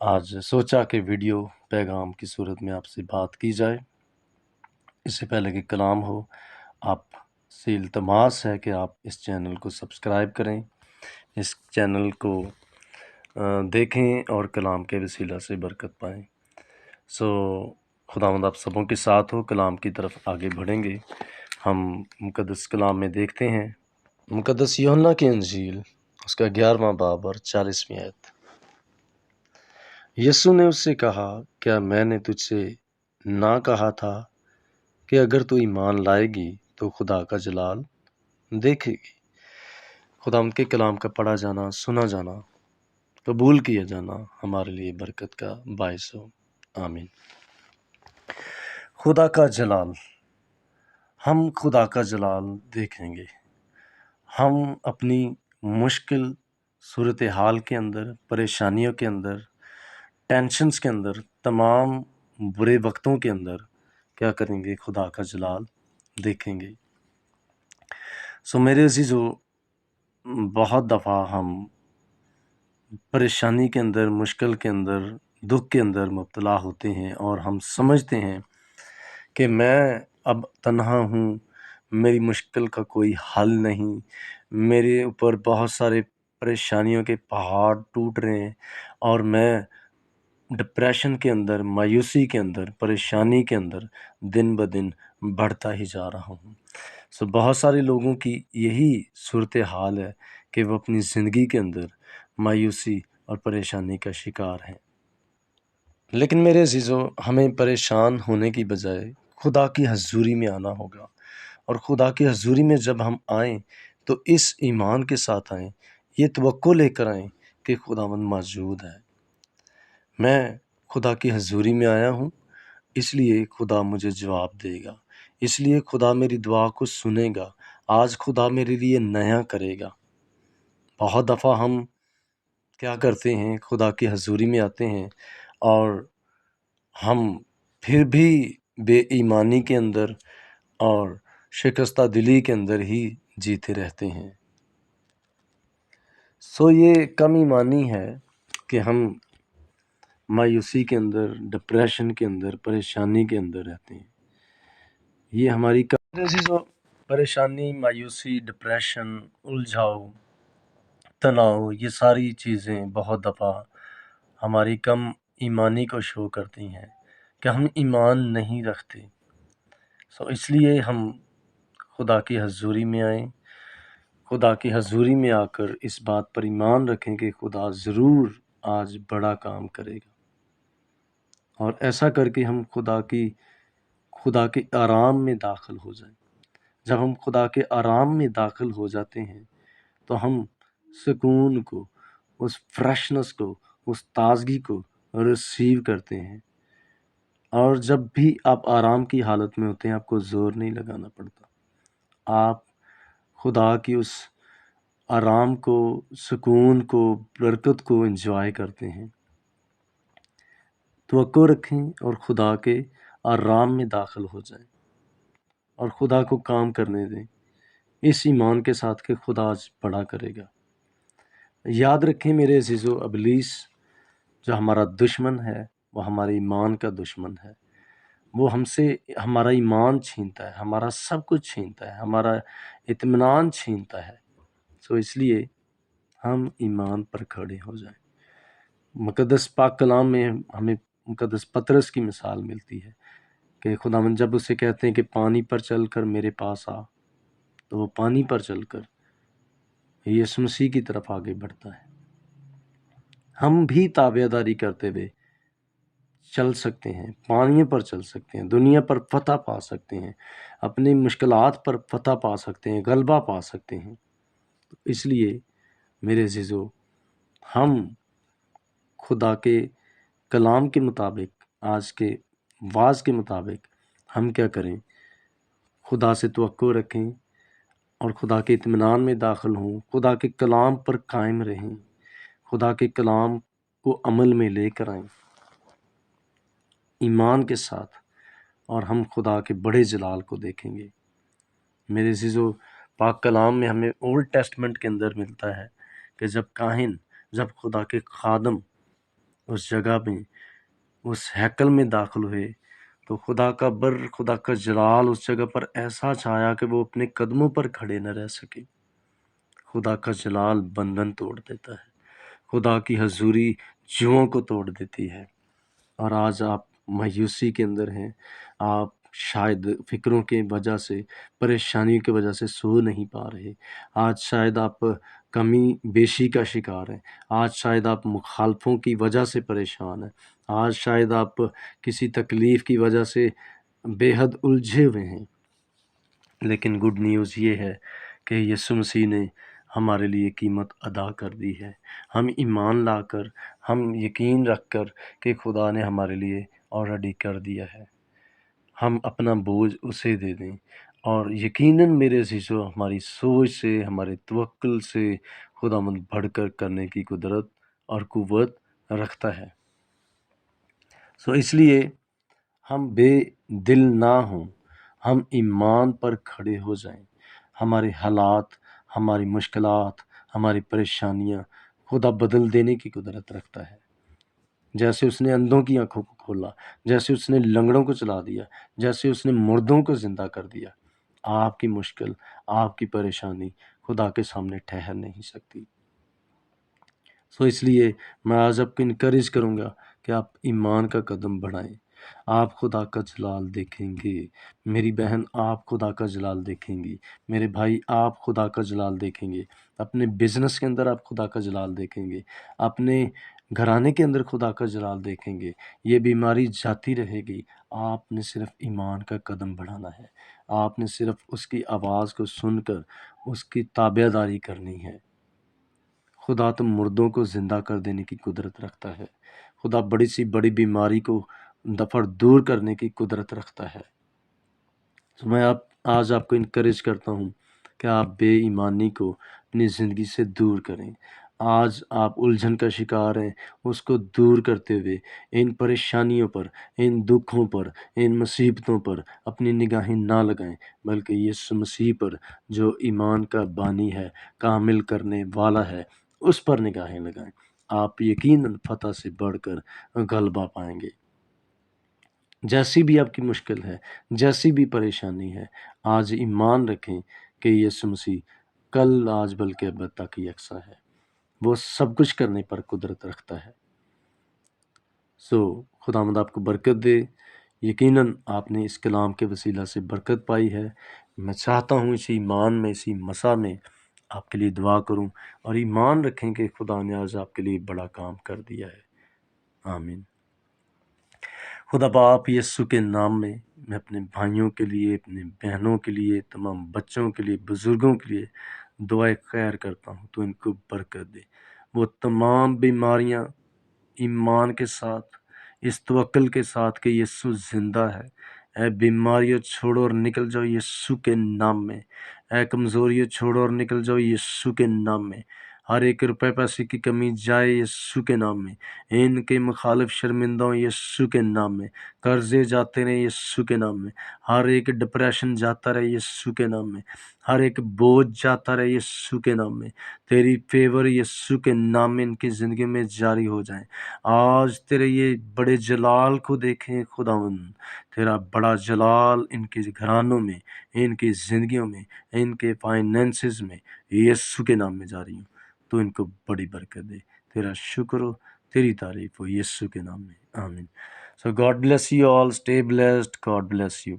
آج سوچا کہ ویڈیو پیغام کی صورت میں آپ سے بات کی جائے۔ اس سے پہلے کہ کلام ہو، آپ سے التماس ہے کہ آپ اس چینل کو سبسکرائب کریں، اس چینل کو دیکھیں اور کلام کے وسیلہ سے برکت پائیں۔ خداوند آپ سبوں کے ساتھ ہو۔ کلام کی طرف آگے بڑھیں گے۔ ہم مقدس کلام میں دیکھتے ہیں مقدس یوحنا کی انجیل، اس کا 11واں باب اور 40ویں آیت۔ یسوع نے اس سے کہا، کیا میں نے تجھ سے نہ کہا تھا کہ اگر تو ایمان لائے گی تو خدا کا جلال دیکھے گی؟ خدا کے کلام کا پڑھا جانا، سنا جانا، قبول کیا جانا ہمارے لیے برکت کا باعث ہو۔ آمین۔ خدا کا جلال، ہم خدا کا جلال دیکھیں گے۔ ہم اپنی مشکل صورتحال کے اندر، پریشانیوں کے اندر، ٹینشنز کے اندر، تمام برے وقتوں کے اندر کیا کریں گے؟ خدا کا جلال دیکھیں گے۔ میرے عزیزو، بہت دفعہ ہم پریشانی کے اندر، مشکل کے اندر، دکھ کے اندر مبتلا ہوتے ہیں اور ہم سمجھتے ہیں کہ میں اب تنہا ہوں، میری مشکل کا کوئی حل نہیں، میرے اوپر بہت سارے پریشانیوں کے پہاڑ ٹوٹ رہے ہیں اور میں ڈپریشن کے اندر، مایوسی کے اندر، پریشانی کے اندر دن بدن بڑھتا ہی جا رہا ہوں۔ بہت سارے لوگوں کی یہی صورتحال ہے کہ وہ اپنی زندگی کے اندر مایوسی اور پریشانی کا شکار ہیں۔ لیکن میرے عزیزو، ہمیں پریشان ہونے کی بجائے خدا کی حضوری میں آنا ہوگا، اور خدا کی حضوری میں جب ہم آئیں تو اس ایمان کے ساتھ آئیں، یہ توقع لے کر آئیں کہ خداوند موجود ہے۔ میں خدا کی حضوری میں آیا ہوں، اس لیے خدا مجھے جواب دے گا، اس لیے خدا میری دعا کو سنے گا، آج خدا میرے لیے نیا کرے گا۔ بہت دفعہ ہم کیا کرتے ہیں؟ خدا کی حضوری میں آتے ہیں اور ہم پھر بھی بے ایمانی کے اندر اور شکستہ دلی کے اندر ہی جیتے رہتے ہیں۔ یہ کم ایمانی ہے کہ ہم مایوسی کے اندر، ڈپریشن کے اندر، پریشانی کے اندر رہتے ہیں۔ یہ ہماری پریشانی، مایوسی، ڈپریشن، الجھاؤ، تناؤ، یہ ساری چیزیں بہت دفعہ ہماری کم ایمانی کو شو کرتی ہیں کہ ہم ایمان نہیں رکھتے۔ اس لیے ہم خدا کی حضوری میں آئیں، خدا کی حضوری میں آ کر اس بات پر ایمان رکھیں کہ خدا ضرور آج بڑا کام کرے گا، اور ایسا کر کے ہم خدا کے آرام میں داخل ہو جائیں۔ جب ہم خدا کے آرام میں داخل ہو جاتے ہیں تو ہم سکون کو، اس فریشنس کو، اس تازگی کو ریسیو کرتے ہیں، اور جب بھی آپ آرام کی حالت میں ہوتے ہیں آپ کو زور نہیں لگانا پڑتا، آپ خدا کی اس آرام کو، سکون کو، برکت کو انجوائے کرتے ہیں۔ توقع رکھیں اور خدا کے آرام میں داخل ہو جائیں اور خدا کو کام کرنے دیں، اس ایمان کے ساتھ کہ خدا آج بڑا کرے گا۔ یاد رکھیں میرے عزیزو، ابلیس جو ہمارا دشمن ہے وہ ہمارے ایمان کا دشمن ہے۔ وہ ہم سے ہمارا ایمان چھینتا ہے، ہمارا سب کچھ چھینتا ہے، ہمارا اطمینان چھینتا ہے۔ اس لیے ہم ایمان پر کھڑے ہو جائیں۔ مقدس پاک کلام میں ہمیں مقدس پطرس کی مثال ملتی ہے کہ خداوند جب اسے کہتے ہیں کہ پانی پر چل کر میرے پاس آ، تو وہ پانی پر چل کر یسوع مسیح کی طرف آگے بڑھتا ہے۔ ہم بھی تابعداری کرتے ہوئے چل سکتے ہیں، پانی پر چل سکتے ہیں، دنیا پر فتح پا سکتے ہیں، اپنی مشکلات پر فتح پا سکتے ہیں، غلبہ پا سکتے ہیں۔ اس لیے میرے عزیزو، ہم خدا کے کلام کے مطابق، آج کے واعظ کے مطابق ہم کیا کریں؟ خدا سے توقع رکھیں اور خدا کے اطمینان میں داخل ہوں، خدا کے کلام پر قائم رہیں، خدا کے کلام کو عمل میں لے کر آئیں ایمان کے ساتھ، اور ہم خدا کے بڑے جلال کو دیکھیں گے۔ میرے عزیزو، پاک کلام میں ہمیں اولڈ ٹیسٹمنٹ کے اندر ملتا ہے کہ جب کاہن، جب خدا کے خادم اس جگہ میں، اس ہیکل میں داخل ہوئے تو خدا کا بر، خدا کا جلال اس جگہ پر ایسا چھایا کہ وہ اپنے قدموں پر کھڑے نہ رہ سکے۔ خدا کا جلال بندھن توڑ دیتا ہے، خدا کی حضوری جوؤں کو توڑ دیتی ہے۔ اور آج آپ مایوسی کے اندر ہیں، آپ شاید فکروں کی وجہ سے، پریشانیوں کی وجہ سے سو نہیں پا رہے، آج شاید آپ کمی بیشی کا شکار ہیں، آج شاید آپ مخالفوں کی وجہ سے پریشان ہیں، آج شاید آپ کسی تکلیف کی وجہ سے بے حد الجھے ہوئے ہیں، لیکن گڈ نیوز یہ ہے کہ یسوع مسیح نے ہمارے لیے قیمت ادا کر دی ہے۔ ہم ایمان لا کر، ہم یقین رکھ کر کہ خدا نے ہمارے لیے آلریڈی کر دیا ہے، ہم اپنا بوجھ اسے دے دیں، اور یقیناً میرے عزیزو، ہماری سوچ سے، ہمارے توکل سے خداوند بڑھ کر کرنے کی قدرت اور قوت رکھتا ہے۔ اس لیے ہم بے دل نہ ہوں، ہم ایمان پر کھڑے ہو جائیں۔ ہمارے حالات، ہماری مشکلات، ہماری پریشانیاں خدا بدل دینے کی قدرت رکھتا ہے۔ جیسے اس نے اندھوں کی آنکھوں کو کھولا، جیسے اس نے لنگڑوں کو چلا دیا، جیسے اس نے مردوں کو زندہ کر دیا، آپ کی مشکل، آپ کی پریشانی خدا کے سامنے ٹھہر نہیں سکتی۔ اس لیے میں آج آپ کو انکریج کروں گا کہ آپ ایمان کا قدم بڑھائیں، آپ خدا کا جلال دیکھیں گے۔ میری بہن، آپ خدا کا جلال دیکھیں گی۔ میرے بھائی، آپ خدا کا جلال دیکھیں گے۔ اپنے بزنس کے اندر آپ خدا کا جلال دیکھیں گے، اپنے گھرانے کے اندر خدا کا جلال دیکھیں گے۔ یہ بیماری جاتی رہے گی، آپ نے صرف ایمان کا قدم بڑھانا ہے، آپ نے صرف اس کی آواز کو سن کر اس کی تابع داری کرنی ہے۔ خدا تو مردوں کو زندہ کر دینے کی قدرت رکھتا ہے، خدا بڑی سی بڑی بیماری کو دفع دور کرنے کی قدرت رکھتا ہے۔ میں آج آپ کو انکریج کرتا ہوں کہ آپ بے ایمانی کو اپنی زندگی سے دور کریں۔ آج آپ الجھن کا شکار ہیں، اس کو دور کرتے ہوئے ان پریشانیوں پر، ان دکھوں پر، ان مصیبتوں پر اپنی نگاہیں نہ لگائیں، بلکہ یسوع مسیح پر جو ایمان کا بانی ہے، کامل کرنے والا ہے، اس پر نگاہیں لگائیں۔ آپ یقیناً فتح سے بڑھ کر غلبہ پائیں گے۔ جیسی بھی آپ کی مشکل ہے، جیسی بھی پریشانی ہے، آج ایمان رکھیں کہ یسوع مسیح کل، آج بلکہ ابد تک یکساں ہے، وہ سب کچھ کرنے پر قدرت رکھتا ہے۔ خداوند آپ کو برکت دے۔ یقیناً آپ نے اس کلام کے وسیلہ سے برکت پائی ہے۔ میں چاہتا ہوں اسی ایمان میں، اسی مسا میں آپ کے لیے دعا کروں، اور ایمان رکھیں کہ خدا نے آج آپ کے لیے بڑا کام کر دیا ہے۔ آمین۔ خدا باپ یسوع کے نام میں اپنے بھائیوں کے لیے، اپنے بہنوں کے لیے، تمام بچوں کے لیے، بزرگوں کے لیے دعائے خیر کرتا ہوں، تو ان کو برکت دے۔ وہ تمام بیماریاں ایمان کے ساتھ، اس توکل کے ساتھ کہ یسوع زندہ ہے، اے بیماریوں چھوڑو اور نکل جاؤ یسوع کے نام میں، اے کمزوریوں چھوڑو اور نکل جاؤ یسوع کے نام میں، ہر ایک روپے پیسے کی کمی جائے یسوع کے نام میں، ان کے مخالف شرمندہ ہوں یسوع کے نام میں، قرضے جاتے رہے یسوع کے نام میں، ہر ایک ڈپریشن جاتا رہے یسوع کے نام میں، ہر ایک بوجھ جاتا رہے یسوع کے نام میں، تیری فیور یسوع کے نام میں ان کی زندگی میں جاری ہو جائیں۔ آج تیرے یہ بڑے جلال کو دیکھیں خداوند، تیرا بڑا جلال ان کے گھرانوں میں، ان کی زندگیوں میں، ان کے فائنینسز میں یسوع کے نام میں جاری ہوں، تو ان کو بڑی برکت دے۔ تیرا شکر ہو، تیری تعریف ہو یسوع کے نام میں، آمین۔ So God bless you all. Stay blessed. God bless you.